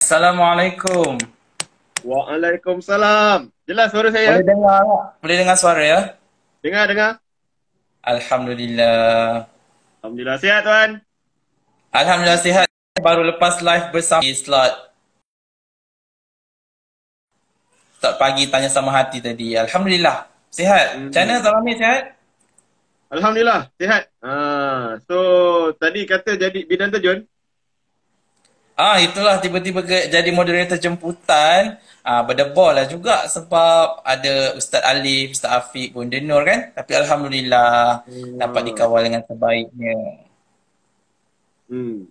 Assalamualaikum. Waalaikumsalam. Jelas suara Boleh saya? dengar tak? Boleh dengar suara ya? Dengar, dengar. Alhamdulillah. Alhamdulillah sihat tuan. Alhamdulillah sihat. Baru lepas live bersama di slot pagi tanya sama hati tadi. Alhamdulillah. Sihat. Macam mana Hmm. Tuan Amir sihat? Alhamdulillah sihat. So tadi kata jadi bidan terjun. Itulah tiba-tiba jadi moderator jemputan. Berdebar lah juga sebab ada Ustaz Alif, Ustaz Afiq pun denur kan. Tapi Alhamdulillah dapat Ah. dikawal dengan sebaiknya.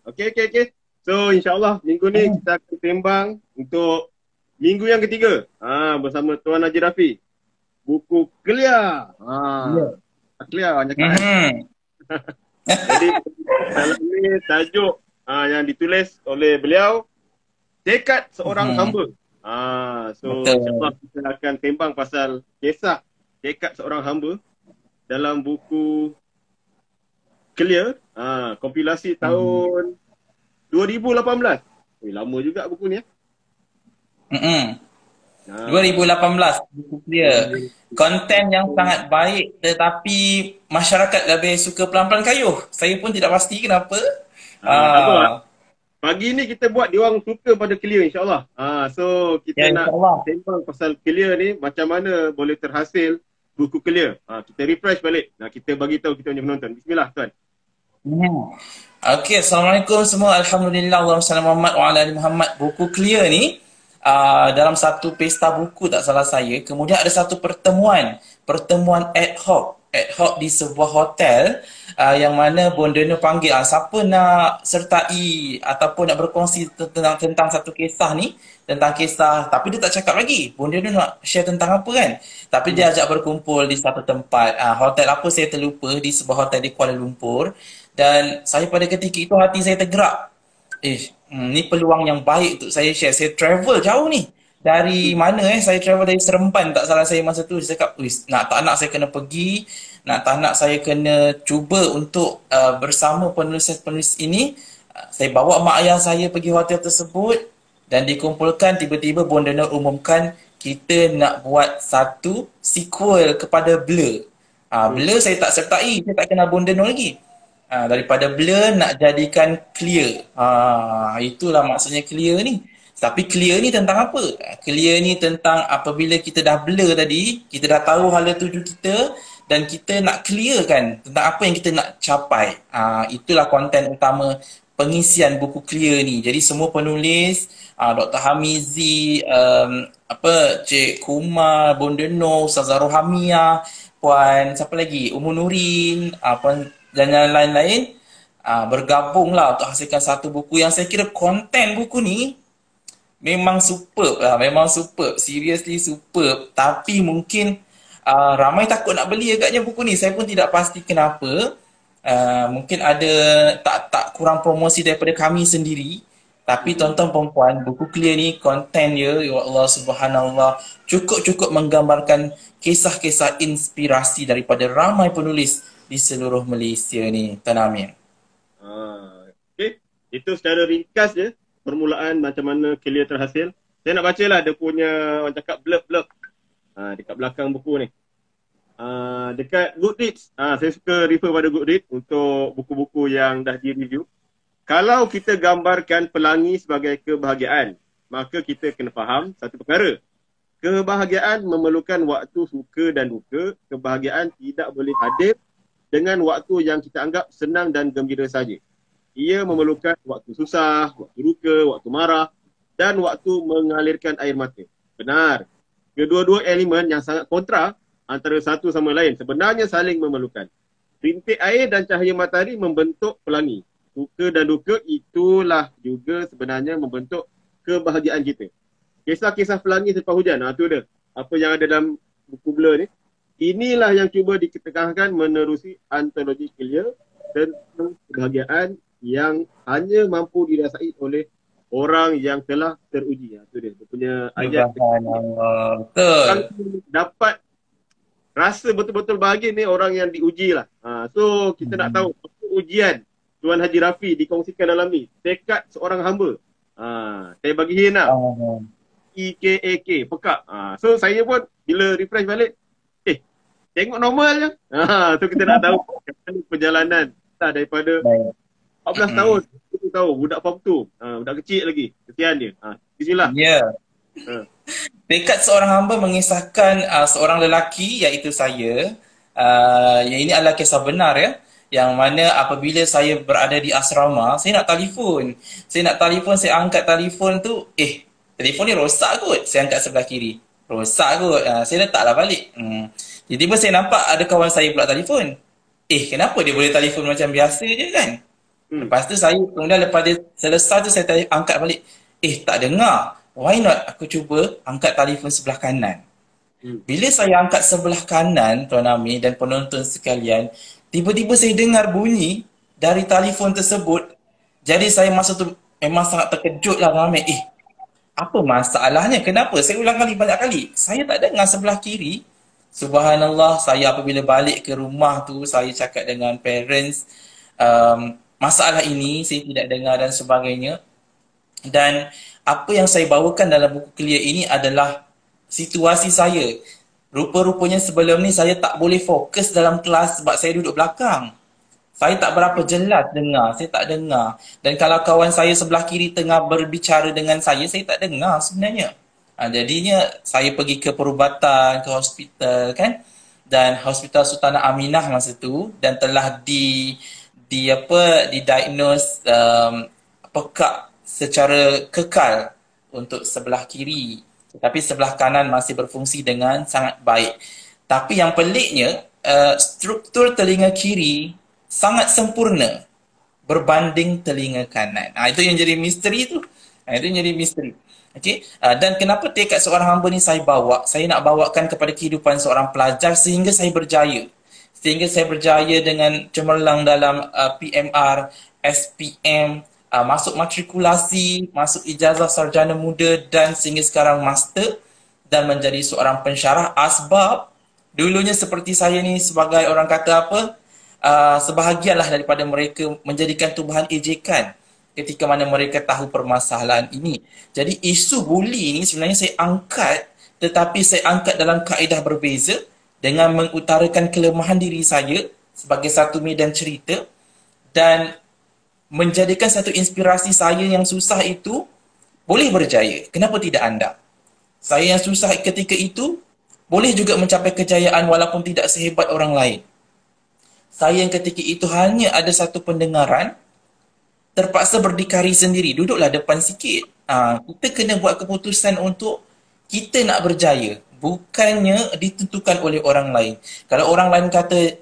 Okey, okey, okey. So insyaAllah minggu ni kita akan sembang untuk minggu yang ketiga. Bersama Tuan Haji Rafi. Buku Clear. Ya. Clear orang cakap kan. Mhm. Jadi dalam ni tajuk yang ditulis oleh beliau, Tekad Seorang Mhm. Hamba. So Betul. insyaAllah kita akan sembang pasal kisah Tekad Seorang Hamba dalam buku Clear, kompilasi tahun 2018. Lama juga buku ni ya. Mhm. Ah, 2018 buku clear. Konten yang sangat baik tetapi masyarakat lebih suka pelan-pelan kayuh. Saya pun tidak pasti kenapa. tak apa. Ah, Pagi ni kita buat diorang suka pada Clear insyaAllah. So ya kita nak insyaAllah. sembang pasal Clear ni, macam mana boleh terhasil buku Clear. Kita refresh balik. Kita bagi tahu kita punya penonton. Bismillah tuan. Okey, Assalamualaikum semua. Alhamdulillah. Allahumma salli Muhammad wa ala ali Muhammad. Buku clear ni dalam satu pesta buku tak salah saya. Kemudian ada satu pertemuan ad hoc di sebuah hotel yang mana Bondeno panggil siapa nak sertai ataupun nak berkongsi tentang satu kisah ni, tentang kisah, tapi dia tak cakap lagi Bondeno nak share tentang apa kan. Tapi dia ajak berkumpul di satu tempat, hotel apa saya terlupa, di sebuah hotel di Kuala Lumpur. Dan saya pada ketika itu hati saya tergerak. Ni peluang yang baik untuk saya share. Saya travel jauh ni. Dari mana saya travel dari Seremban tak salah saya masa tu. Saya cakap, nak tak nak saya kena pergi. Nak tak nak saya kena cuba untuk bersama penulis-penulis ini. Saya bawa mak ayah saya pergi hotel tersebut. Dan dikumpulkan, tiba-tiba Bondeno umumkan kita nak buat satu sequel kepada Blur. Blur saya tak sertai. Saya tak kenal Bondeno lagi. Daripada blur nak jadikan clear. Itulah maksudnya clear ni. Tapi clear ni tentang apa? Clear ni tentang apabila kita dah blur tadi, kita dah tahu hala tuju kita dan kita nak clear kan tentang apa yang kita nak capai. Itulah konten utama pengisian buku clear ni. Jadi semua penulis, Dr. Hamizi, Cik Kumar, Bondeno, Ustazah Rohamia, Puan siapa lagi? Umu Nurin, Puan dan yang lain-lain bergabunglah untuk hasilkan satu buku yang saya kira konten buku ni memang superb lah, memang superb, seriously superb. Tapi mungkin ramai takut nak beli agaknya buku ni. Saya pun tidak pasti kenapa. Mungkin ada tak kurang promosi daripada kami sendiri. Tapi tuan-tuan perempuan, buku clear ni konten dia, ya Allah subhanallah, cukup menggambarkan kisah-kisah inspirasi daripada ramai penulis di seluruh Malaysia ni, Tuan Amir. Okay. Itu secara ringkas je permulaan macam mana Clear terhasil. Saya nak baca lah dia punya, orang cakap blurb dekat belakang buku ni. Dekat Goodreads, saya suka refer pada Goodreads untuk buku-buku yang dah di-review. Kalau kita gambarkan pelangi sebagai kebahagiaan, maka kita kena faham satu perkara. Kebahagiaan memerlukan waktu suka dan duka. Kebahagiaan tidak boleh hadir dengan waktu yang kita anggap senang dan gembira saja. Ia memerlukan waktu susah, waktu duka, waktu marah dan waktu mengalirkan air mata. Benar. Kedua-dua elemen yang sangat kontra antara satu sama lain sebenarnya saling memerlukan. Rintik air dan cahaya matahari membentuk pelangi. Suka dan duka itulah juga sebenarnya membentuk kebahagiaan kita. Kisah-kisah pelangi selepas hujan, tu dia. Apa yang ada dalam buku Blur ni. Inilah yang cuba diketekankan menerusi antologi Clear tentang kebahagiaan yang hanya mampu dirasai oleh orang yang telah teruji. Itu dia punya ayat. Orang dapat rasa betul-betul bahagia ni orang yang diuji lah. So kita nak tahu ujian Tuan Haji Rafi dikongsikan dalam ni. Tekad seorang hamba. Saya bagi hint lah. Oh. EKAK, pekak. So saya pun bila refresh balik, tengok normal je. So kita nak tahu perjalanan kita daripada Baik. 14 tahun, 10 tahun, budak form 2, budak kecil lagi. Kesian dia. Bismillah. Ya. Tekad seorang hamba mengisahkan seorang lelaki iaitu saya. Yang ini adalah kisah benar ya. Yang mana apabila saya berada di asrama, saya nak telefon. Saya angkat telefon tu, telefon ni rosak kot. Saya angkat sebelah kiri. Rosak kot. Saya letaklah balik. Tiba-tiba saya nampak ada kawan saya pula telefon. Kenapa dia boleh telefon macam biasa je kan? Lepas tu kemudian lepas dia selesai tu saya angkat balik. Tak dengar. Why not aku cuba angkat telefon sebelah kanan. Bila saya angkat sebelah kanan, Tuan Amir dan penonton sekalian, tiba-tiba saya dengar bunyi dari telefon tersebut. Jadi saya masa tu memang sangat terkejut lah Tuan Amir. Apa masalahnya? Kenapa? Saya ulang kali banyak kali. Saya tak dengar sebelah kiri. Subhanallah, saya apabila balik ke rumah tu, saya cakap dengan parents, masalah ini saya tidak dengar dan sebagainya. Dan apa yang saya bawakan dalam buku clear ini adalah situasi saya. Rupa-rupanya sebelum ni saya tak boleh fokus dalam kelas sebab saya duduk belakang. Saya tak berapa jelas dengar, saya tak dengar. Dan kalau kawan saya sebelah kiri tengah berbicara dengan saya tak dengar sebenarnya. Jadinya saya pergi ke perubatan, ke hospital kan. Dan Hospital Sultanah Aminah masa tu dan telah didiagnose pekak secara kekal untuk sebelah kiri. Tapi sebelah kanan masih berfungsi dengan sangat baik. Tapi yang peliknya, struktur telinga kiri sangat sempurna berbanding telinga kanan. Itu yang jadi misteri tu. Itu yang jadi misteri. Okay? Dan kenapa tekad seorang hamba ni saya nak bawakan kepada kehidupan seorang pelajar sehingga saya berjaya. Sehingga saya berjaya dengan cemerlang dalam PMR, SPM, masuk matrikulasi, masuk ijazah sarjana muda dan sehingga sekarang master dan menjadi seorang pensyarah. Asbab dulunya seperti saya ni sebagai orang kata sebahagianlah daripada mereka menjadikan tubuhan ejekan ketika mana mereka tahu permasalahan ini. Jadi isu buli ni sebenarnya saya angkat, tetapi saya angkat dalam kaedah berbeza dengan mengutarakan kelemahan diri saya sebagai satu medan cerita dan menjadikan satu inspirasi saya yang susah itu boleh berjaya. Kenapa tidak anda? Saya yang susah ketika itu boleh juga mencapai kejayaan walaupun tidak sehebat orang lain. Saya yang ketika itu hanya ada satu pendengaran, terpaksa berdikari sendiri. Duduklah depan sikit. Kita kena buat keputusan untuk kita nak berjaya. Bukannya ditentukan oleh orang lain. Kalau orang lain kata,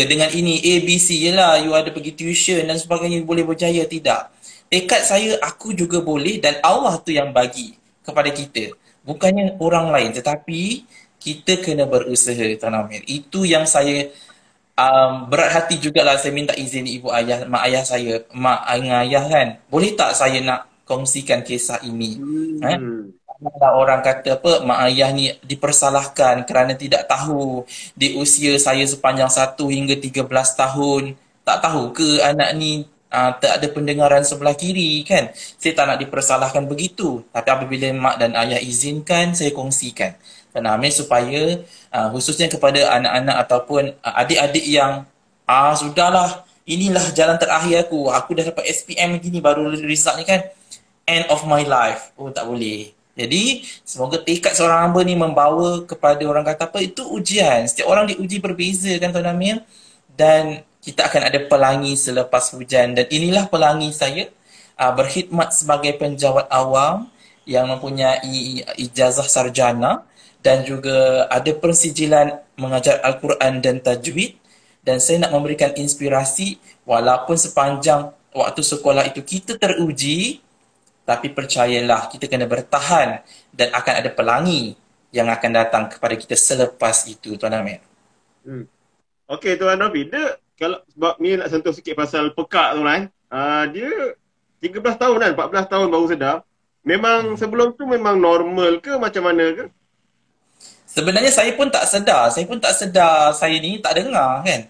dengan ini A, B, C je lah, you ada pergi tuition dan sebagainya, boleh berjaya. Tidak. Tekad saya, aku juga boleh dan Allah tu yang bagi kepada kita. Bukannya orang lain, tetapi kita kena berusaha, Tuan Amir. Itu yang saya berat hati jugalah saya minta izin ibu ayah, mak ayah saya, mak ayah kan. Boleh tak saya nak kongsikan kisah ini? Orang kata mak ayah ni dipersalahkan kerana tidak tahu di usia saya sepanjang 1 hingga 13 tahun. Tak tahu ke anak ni tak ada pendengaran sebelah kiri kan? Saya tak nak dipersalahkan begitu. Tapi apabila mak dan ayah izinkan, saya kongsikan. Tuan Amir, supaya khususnya kepada anak-anak ataupun adik-adik yang sudahlah, inilah jalan terakhir aku. Aku dah dapat SPM gini, baru result ni kan. End of my life. Tak boleh. Jadi, semoga tekad seorang hamba ni membawa kepada orang kata itu ujian. Setiap orang diuji berbeza kan Tuan Amir. Dan kita akan ada pelangi selepas hujan. Dan inilah pelangi saya, berkhidmat sebagai penjawat awam yang mempunyai ijazah sarjana dan juga ada persijilan mengajar Al-Quran dan tajwid. Dan saya nak memberikan inspirasi walaupun sepanjang waktu sekolah itu kita teruji, tapi percayalah, kita kena bertahan dan akan ada pelangi yang akan datang kepada kita selepas itu, Tuan Amir. Okey, Tuan Rafi, dia kalau sebab ni nak sentuh sikit pasal pekak tu kan. Dia 13 tahun kan, 14 tahun baru sedar. Memang sebelum tu memang normal ke macam mana ke? Sebenarnya saya pun tak sedar. Saya ni tak dengar kan.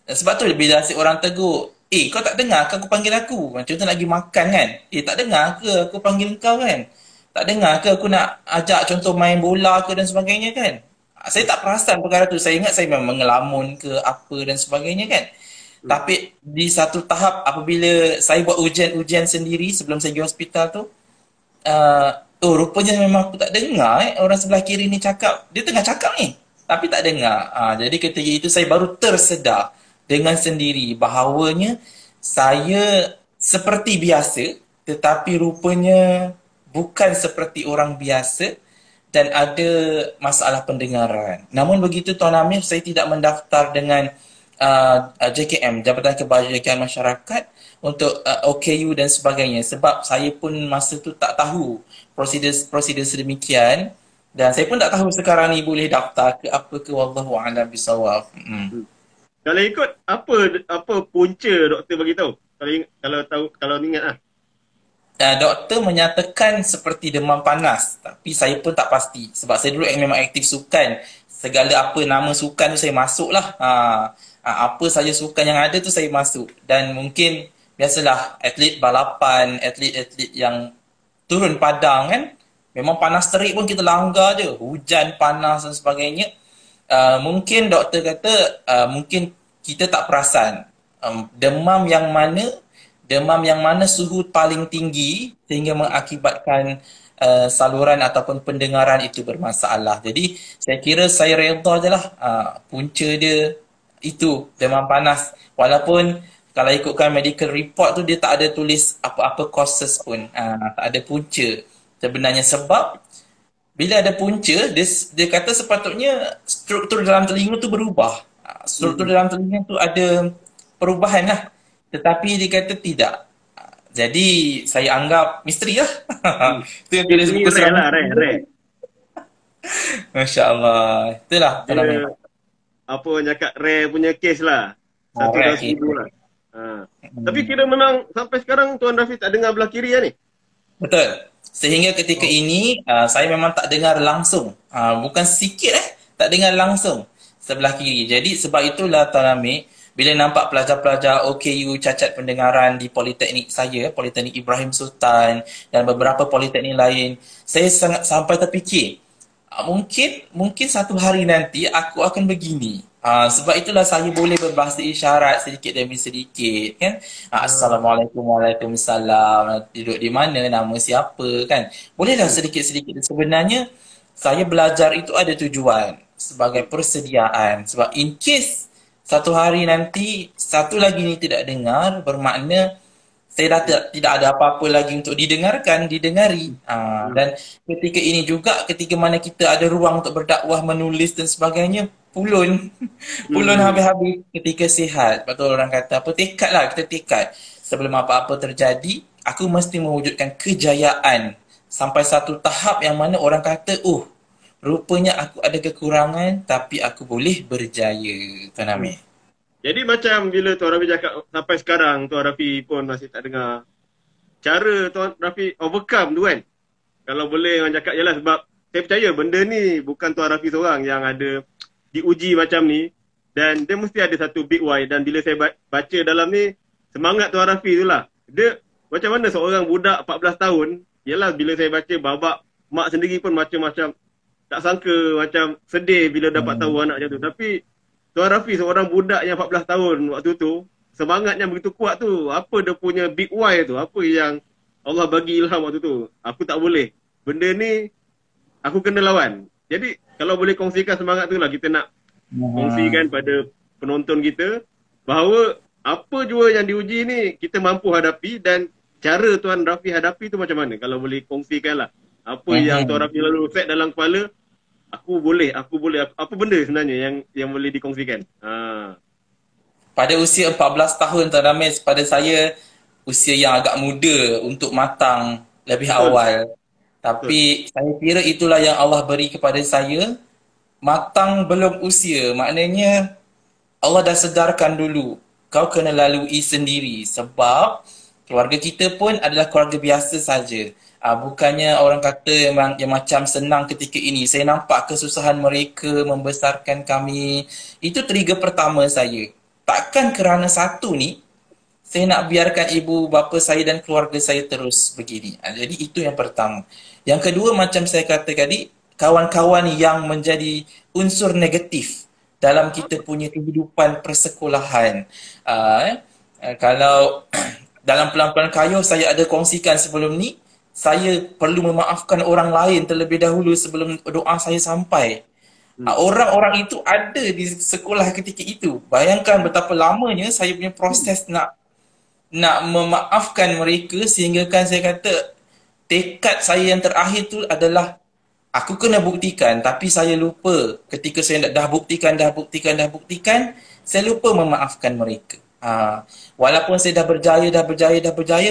Sebab tu bila si orang tegur, kau tak dengar ke aku panggil aku? Macam tu nak pergi makan kan? Tak dengar ke aku panggil kau kan? Tak dengar ke aku nak ajak contoh main bola ke dan sebagainya kan? Saya tak perasan perkara tu. Saya ingat saya memang ngelamun ke apa dan sebagainya kan? Tapi di satu tahap apabila saya buat ujian-ujian sendiri sebelum saya pergi hospital tu, uh, oh rupanya memang aku tak dengar orang sebelah kiri ni cakap. Dia tengah cakap ni. Tapi tak dengar. Jadi ketika itu saya baru tersedar dengan sendiri bahawanya saya seperti biasa tetapi rupanya bukan seperti orang biasa dan ada masalah pendengaran. Namun begitu Tuan Amir, saya tidak mendaftar dengan JKM, Jabatan Kebajikan Masyarakat untuk OKU dan sebagainya sebab saya pun masa tu tak tahu prosedur sedemikian dan saya pun tak tahu sekarang ni boleh daftar ke apa ke, wallahu a'lam bisawab. Kalau ikut apa punca doktor bagi tahu? Kalau tahu, kalau ingat lah. Doktor menyatakan seperti demam panas tapi saya pun tak pasti sebab saya dulu memang aktif sukan, segala apa nama sukan tu saya masuk lah. Apa saja sukan yang ada tu saya masuk dan mungkin biasalah atlet balapan, atlet-atlet yang turun padang kan, memang panas terik pun kita langgar je, hujan panas dan sebagainya. Mungkin doktor kata mungkin kita tak perasan demam yang mana suhu paling tinggi sehingga mengakibatkan saluran ataupun pendengaran itu bermasalah. Jadi saya kira saya redha je lah punca dia itu demam panas. Walaupun kalau ikutkan medical report tu dia tak ada tulis apa-apa causes pun, tak ada punca sebenarnya sebab bila ada punca dia kata sepatutnya struktur dalam telinga tu berubah. Struktur dalam telinga tu ada perubahan lah. Tetapi dia kata tidak. Jadi saya anggap misteri lah. Itu yang tulis buku rare lah, rare. Masya Allah. Itulah. Apa orang cakap rare punya case lah. 1/1000 lah. Tapi kira memang sampai sekarang Tuan Rafi tak dengar belah kiri lah ni? Betul. Sehingga ketika ini saya memang tak dengar langsung. Bukan sikit tak dengar langsung sebelah kiri. Jadi sebab itulah Tuan Amir, bila nampak pelajar-pelajar OKU cacat pendengaran di Politeknik saya, Politeknik Ibrahim Sultan dan beberapa politeknik lain, saya sangat sampai terfikir, mungkin satu hari nanti aku akan begini. Sebab itulah saya boleh berbahasa isyarat sedikit demi sedikit kan. Assalamualaikum, waalaikumsalam, duduk di mana, nama siapa kan. Bolehlah sedikit-sedikit. Sebenarnya saya belajar itu ada tujuan sebagai persediaan. Sebab in case satu hari nanti satu lagi ni tidak dengar, bermakna saya dah tidak ada apa-apa lagi untuk didengari. Dan ketika ini juga, ketika mana kita ada ruang untuk berdakwah, menulis dan sebagainya, pulun habis-habis ketika sihat. Betul orang kata, tekad lah, kita tekad. Sebelum apa-apa terjadi, aku mesti mewujudkan kejayaan. Sampai satu tahap yang mana orang kata, rupanya aku ada kekurangan tapi aku boleh berjaya, Tuan Amir. Jadi macam bila Tuan Rafi cakap sampai sekarang Tuan Rafi pun masih tak dengar. Cara Tuan Rafi overcome tu kan, kalau boleh orang cakap, yalah sebab saya percaya benda ni bukan Tuan Rafi seorang yang ada diuji macam ni, dan dia mesti ada satu big why. Dan bila saya baca dalam ni, semangat Tuan Rafi tu lah. Dia macam mana seorang budak 14 tahun, yalah bila saya baca babak mak sendiri pun macam-macam, tak sangka macam sedih bila dapat tahu anak macam tu. Tapi Tuan Rafi seorang budak yang 14 tahun waktu tu, semangatnya begitu kuat tu. Apa dia punya big why tu? Apa yang Allah bagi ilham waktu tu? Aku tak boleh. Benda ni aku kena lawan. Jadi kalau boleh kongsikan semangat tu lah, kita nak kongsikan pada penonton kita bahawa apa jua yang diuji ni kita mampu hadapi, dan cara Tuan Rafi hadapi tu macam mana? Kalau boleh kongsikan lah. Apa yang Tuan Rafi lalu set dalam kepala, aku boleh. Apa benda sebenarnya yang boleh dikongsikan? Pada usia 14 tahun Tuan Amir, pada saya usia yang agak muda untuk matang lebih awal. Tapi saya kira itulah yang Allah beri kepada saya. Matang belum usia, maknanya Allah dah sedarkan dulu, kau kena lalui sendiri. Sebab keluarga kita pun adalah keluarga biasa saja. Bukannya orang kata yang macam senang ketika ini. Saya nampak kesusahan mereka membesarkan kami. Itu trigger pertama saya. Takkan kerana satu ni saya nak biarkan ibu bapa saya dan keluarga saya terus begini. Jadi itu yang pertama. Yang kedua, macam saya kata tadi, kawan-kawan yang menjadi unsur negatif dalam kita punya kehidupan persekolahan. Kalau dalam pelan-pelan kayu saya ada kongsikan sebelum ni, saya perlu memaafkan orang lain terlebih dahulu sebelum doa saya sampai. Orang-orang itu ada di sekolah ketika itu. Bayangkan betapa lamanya saya punya proses nak memaafkan mereka, sehingga kan saya kata tekad saya yang terakhir tu adalah aku kena buktikan, tapi saya lupa ketika saya dah buktikan, saya lupa memaafkan mereka. Walaupun saya dah berjaya,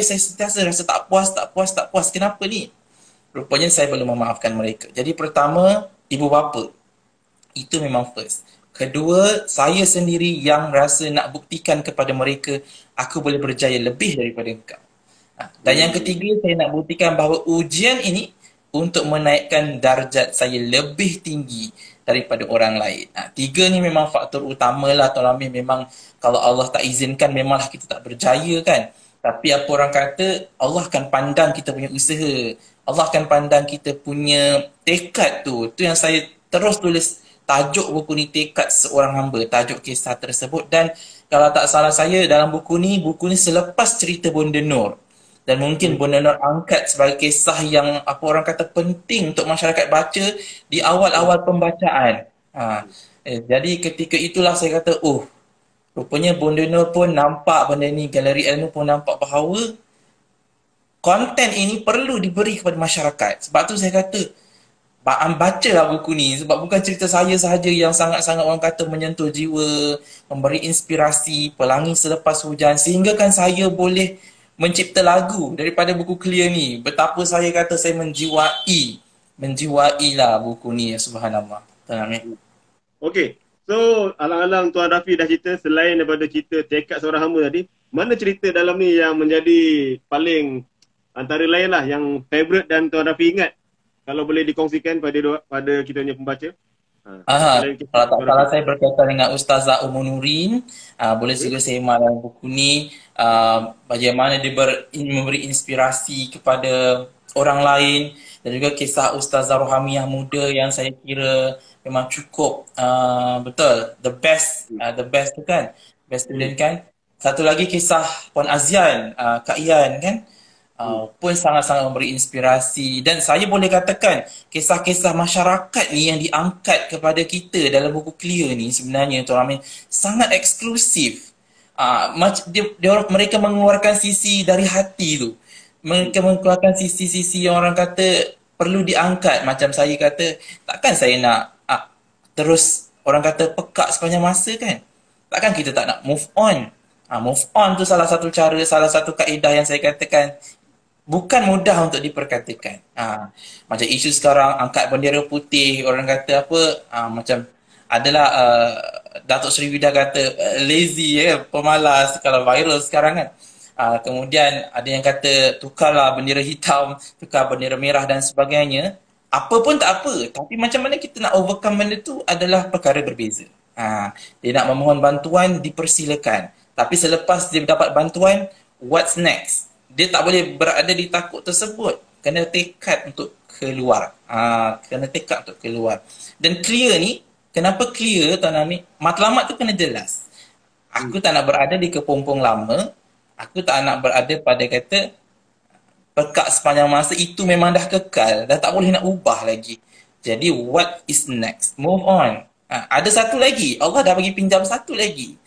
saya sentiasa rasa tak puas. Kenapa ni? Rupanya saya belum memaafkan mereka. Jadi pertama, ibu bapa. Itu memang first. Kedua, saya sendiri yang rasa nak buktikan kepada mereka aku boleh berjaya lebih daripada engkau. Dan yang ketiga, saya nak buktikan bahawa ujian ini untuk menaikkan darjat saya lebih tinggi daripada orang lain. Tiga ni memang faktor utama lah Tuan Amir. Memang kalau Allah tak izinkan, memanglah kita tak berjaya kan. Tapi apa orang kata, Allah akan pandang kita punya usaha. Allah akan pandang kita punya tekad tu. Tu yang saya terus tulis tajuk buku ni, Tekad Seorang Hamba, tajuk kisah tersebut. Dan kalau tak salah saya, dalam buku ni selepas cerita Bonda Nur. Dan mungkin Bonda Nur angkat sebagai kisah yang apa orang kata penting untuk masyarakat baca di awal-awal pembacaan. Jadi ketika itulah saya kata, rupanya Bonda Nur pun nampak benda ni, Galeri Ilmu pun nampak bahawa konten ini perlu diberi kepada masyarakat. Sebab tu saya kata, bacalah buku ni, sebab bukan cerita saya sahaja yang sangat-sangat orang kata menyentuh jiwa, memberi inspirasi, pelangi selepas hujan, sehingga kan saya boleh mencipta lagu daripada buku Clear ni. Betapa saya kata saya menjiwai lah buku ni, ya subhanallah. Okey, so alang-alang Tuan Rafi dah cerita, selain daripada cerita Tekad Seorang Hamba tadi, mana cerita dalam ni yang menjadi paling antara lain lah yang favourite dan Tuan Rafi ingat? Kalau boleh dikongsikan pada kita punya pembaca. Kalau tak salah saya berkaitan dengan Ustazah Ummu Nurin. Boleh juga semak dalam buku ni. Bagaimana dia memberi inspirasi kepada orang lain. Dan juga kisah Ustazah Rohamiah muda yang saya kira memang cukup betul. The best tu kan. Best student kan. Satu lagi kisah Puan Azian, Kak Ian kan. Pun sangat-sangat memberi inspirasi. Dan saya boleh katakan kisah-kisah masyarakat ni yang diangkat kepada kita dalam buku Clear ni sebenarnya Tuan Amir sangat eksklusif. Mereka mengeluarkan sisi dari hati tu. Mereka mengeluarkan sisi-sisi yang orang kata perlu diangkat. Macam saya kata, takkan saya nak terus orang kata pekak sepanjang masa kan. Takkan kita tak nak move on. Move on tu salah satu cara, salah satu kaedah yang saya katakan bukan mudah untuk diperkatakan. Macam isu sekarang, angkat bendera putih, orang kata apa, macam adalah Datuk Seri Vida kata lazy, pemalas kalau viral sekarang kan. Kemudian ada yang kata tukarlah bendera hitam, tukar bendera merah dan sebagainya. Apa pun tak apa, tapi macam mana kita nak overcome benda tu adalah perkara berbeza. Dia nak memohon bantuan, dipersilakan. Tapi selepas dia dapat bantuan, what's next? Dia tak boleh berada di takut tersebut. Kena tekad untuk keluar. Dan Clear ni, kenapa Clear Tuan Amir? Matlamat tu kena jelas. Aku tak nak berada di kepompong lama. Aku tak nak berada pada kata pekak sepanjang masa. Itu memang dah kekal. Dah tak boleh nak ubah lagi. Jadi what is next? Move on. Ada satu lagi. Allah dah bagi pinjam satu lagi.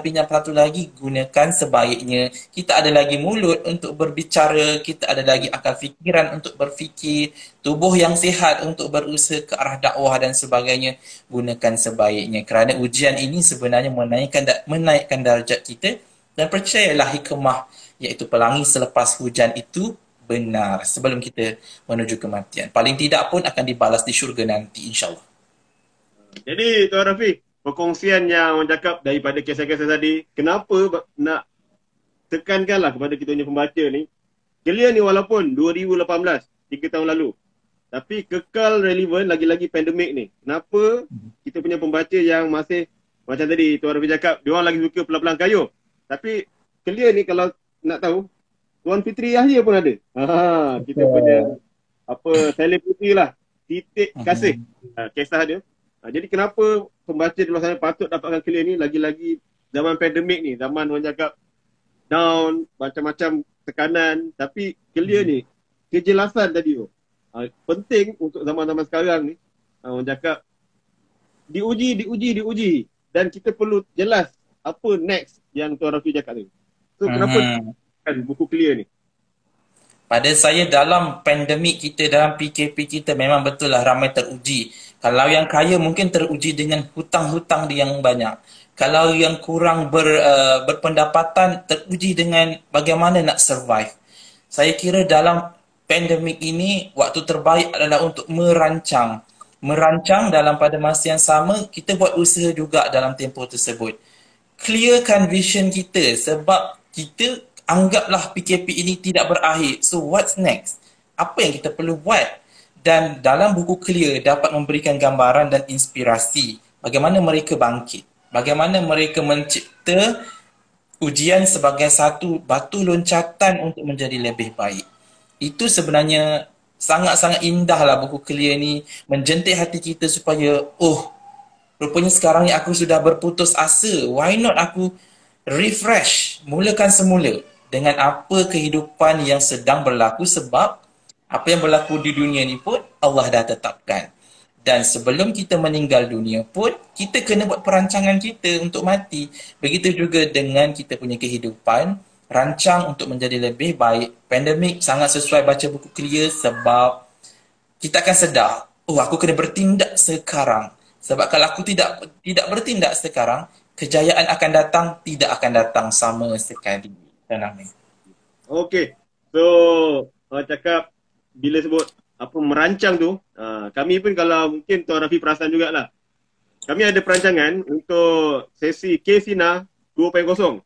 Pinjam satu lagi, gunakan sebaiknya. Kita ada lagi mulut untuk berbicara, kita ada lagi akal fikiran untuk berfikir, tubuh yang sihat untuk berusaha ke arah dakwah dan sebagainya. Gunakan sebaiknya. Kerana ujian ini sebenarnya menaikkan darjat kita. Dan percayalah hikmah, iaitu pelangi selepas hujan itu benar sebelum kita menuju kematian. Paling tidak pun akan dibalas di syurga nanti, insyaAllah. Jadi Tuan Rafi, perkongsian yang orang cakap daripada kisah-kisah tadi, kenapa nak tekankanlah kepada kita punya pembaca ni, Clear ni walaupun 2018, 3 tahun lalu, tapi kekal relevan lagi-lagi pandemik ni. Kenapa kita punya pembaca yang masih, macam tadi Tuan Rafi cakap, diorang lagi suka pelan-pelan kayu. Tapi clear ni kalau nak tahu, Tuan Fitri Yahya pun ada. Kita punya selebriti lah. Titik kasih kisah dia. Jadi kenapa pembaca di luar sana patut dapatkan clear ni, lagi-lagi zaman pandemik ni, zaman orang cakap down, macam-macam tekanan, tapi clear ni, kejelasan tadi tu. Penting untuk zaman-zaman sekarang ni, orang cakap diuji dan kita perlu jelas apa next yang Tuan Rafi cakap ni. So kenapa kan buku clear ni? Pada saya dalam pandemik kita, dalam PKP kita memang betul lah ramai teruji. Kalau yang kaya mungkin teruji dengan hutang-hutang dia yang banyak. Kalau yang kurang berpendapatan teruji dengan bagaimana nak survive. Saya kira dalam pandemik ini waktu terbaik adalah untuk merancang. Merancang dalam pada masa yang sama kita buat usaha juga dalam tempoh tersebut. Clearkan vision kita sebab kita anggaplah PKP ini tidak berakhir. So what's next? Apa yang kita perlu buat? Dan dalam buku clear dapat memberikan gambaran dan inspirasi bagaimana mereka bangkit. Bagaimana mereka mencipta ujian sebagai satu batu loncatan untuk menjadi lebih baik. Itu sebenarnya sangat-sangat indah lah buku clear ni. Menjentik hati kita supaya, rupanya sekarang ni aku sudah berputus asa. Why not aku refresh, mulakan semula dengan apa kehidupan yang sedang berlaku, sebab apa yang berlaku di dunia ni pun Allah dah tetapkan. Dan sebelum kita meninggal dunia pun, kita kena buat perancangan kita untuk mati. Begitu juga dengan kita punya kehidupan, rancang untuk menjadi lebih baik. Pandemik sangat sesuai baca buku clear sebab kita akan sedar, aku kena bertindak sekarang. Sebab kalau aku tidak bertindak sekarang, kejayaan akan datang, tidak akan datang sama sekali. Okey. So, orang cakap bila sebut apa merancang tu, kami pun kalau mungkin Tuan Rafi perasan jugalah. Kami ada perancangan untuk sesi K-Sina 2.0.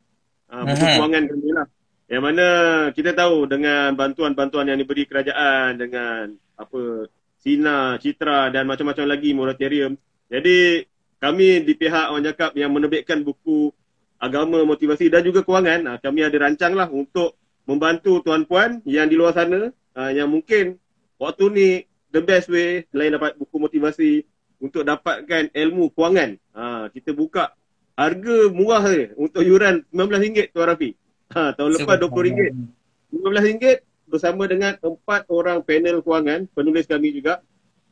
Buku kewangan kami lah. Yang mana kita tahu dengan bantuan-bantuan yang diberi kerajaan, dengan apa Sina, Citra dan macam-macam lagi moratorium. Jadi kami di pihak orang cakap yang menerbitkan buku agama, motivasi dan juga kewangan, kami ada rancang lah untuk membantu tuan-puan yang di luar sana yang mungkin waktu ni the best way selain dapat buku motivasi untuk dapatkan ilmu kewangan. Kita buka harga murah saja untuk yuran RM19 Tuan Rafi. Tahun lepas RM20. RM15 bersama dengan 4 orang panel kewangan, penulis kami juga.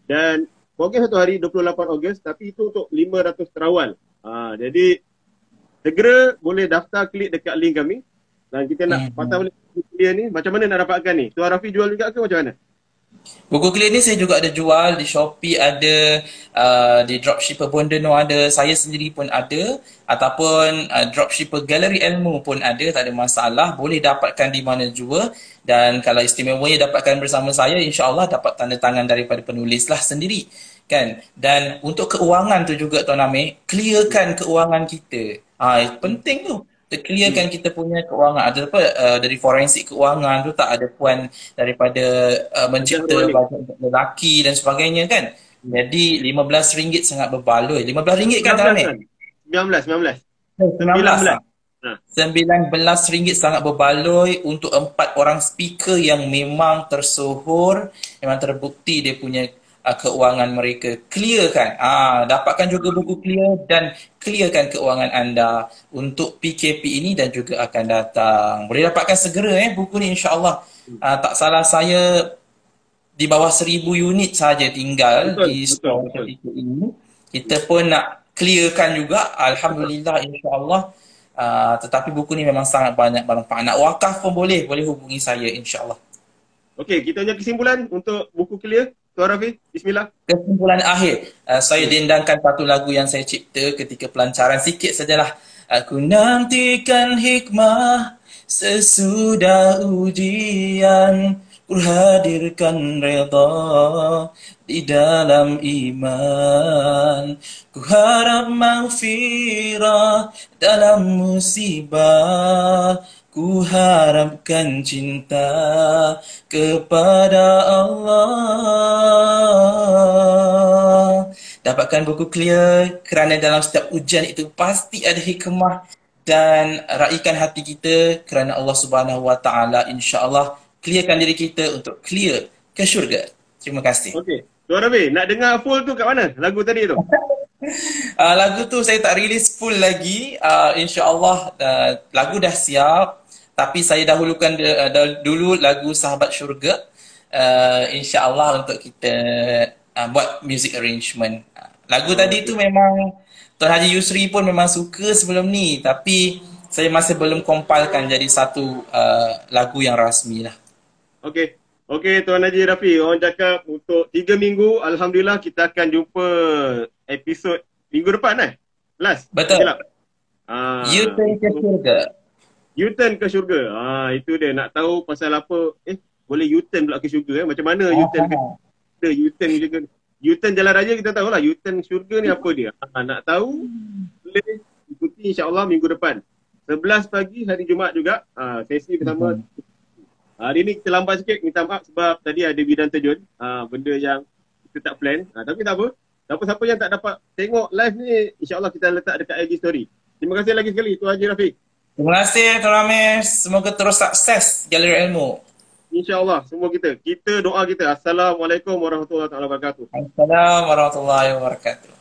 Dan program satu hari 28 Ogos, tapi itu untuk 500 terawal. Jadi segera boleh daftar, klik dekat link kami. Dan kita nak patah balik buku clear ni, macam mana nak dapatkan ni? Tuan Rafi jual juga ke macam mana? Buku clear ni saya juga ada jual di Shopee, ada di dropshipper Bondono ada, saya sendiri pun ada, ataupun dropshipper Galeri Ilmu pun ada, tak ada masalah, boleh dapatkan di mana jua. Dan kalau istimewanya dapatkan bersama saya, insya-Allah dapat tanda tangan daripada penulis lah sendiri kan. Dan untuk keuangan tu juga Tuan Amir, clearkan keuangan kita. Penting tu. Clearkan kita punya keuangan. Ada apa dari forensik keuangan tu, tak ada puan daripada mencipta bajet lelaki dan sebagainya kan. Jadi RM15 sangat berbaloi. RM15 kan Tuan Amir? 19. RM19 sangat berbaloi untuk 4 orang speaker yang memang tersohor, memang terbukti dia punya keuangan mereka. Clearkan. Dapatkan juga buku clear dan clearkan keuangan anda untuk PKP ini dan juga akan datang. Boleh dapatkan segera buku ni insya-Allah. Tak salah saya di bawah 1000 unit saja tinggal di store ketika ini. Kita pun nak clearkan juga, alhamdulillah insya-Allah. Tetapi buku ni memang sangat banyak bermanfaat. Nak wakaf pun boleh hubungi saya insya-Allah. Okey, kita punya kesimpulan untuk buku clear. Tuan Rafi, bismillah. Kesimpulan akhir, saya dendangkan satu lagu yang saya cipta ketika pelancaran sikit sajalah. Aku nantikan hikmah sesudah ujian, ku hadirkan redha di dalam iman, ku harap maghfirah dalam musibah, ku harapkan cinta kepada Allah. Dapatkan buku clear kerana dalam setiap ujian itu pasti ada hikmah dan raikan hati kita kerana Allah Subhanahu Wa Taala, insya-Allah clearkan diri kita untuk clear ke syurga. Terima kasih. Okey. Tuan Rafi, nak dengar full tu kat mana? Lagu tadi tu. Lagu tu saya tak release full lagi. InsyaAllah lagu dah siap. Tapi saya dahulukan dulu lagu Sahabat Syurga. InsyaAllah untuk kita buat music arrangement. Lagu tadi tu memang Tuan Haji Yusri pun memang suka sebelum ni. Tapi saya masih belum compilkan jadi satu lagu yang rasmi lah. Okey. Okey Tuan Haji Rafi, orang cakap untuk 3 minggu, Alhamdulillah kita akan jumpa episod minggu depan Last. Betul. U-turn ke syurga. U-turn ke syurga. Itu dia nak tahu pasal apa. Boleh U-turn pula ke syurga Macam mana U-turn ke syurga? U-turn juga. U-turn jalan raya kita tahulah. U-turn syurga ni apa dia? Nak tahu? Boleh ikuti insya-Allah minggu depan. 11 pagi hari Jumaat juga. Sesi bersama. Hari ni kita lambat sikit, minta maaf sebab tadi ada bidang terjun, benda yang kita tak plan. Tapi tak apa. Siapa-siapa yang tak dapat tengok live ni, insya-Allah kita letak dekat IG story. Terima kasih lagi sekali Tuan Haji Rafi. Terima kasih Tuan Ramesh. Semoga terus sukses Galeri Ilmu. InsyaAllah semua kita doa kita. Assalamualaikum warahmatullahi wabarakatuh. Assalamualaikum warahmatullahi wabarakatuh.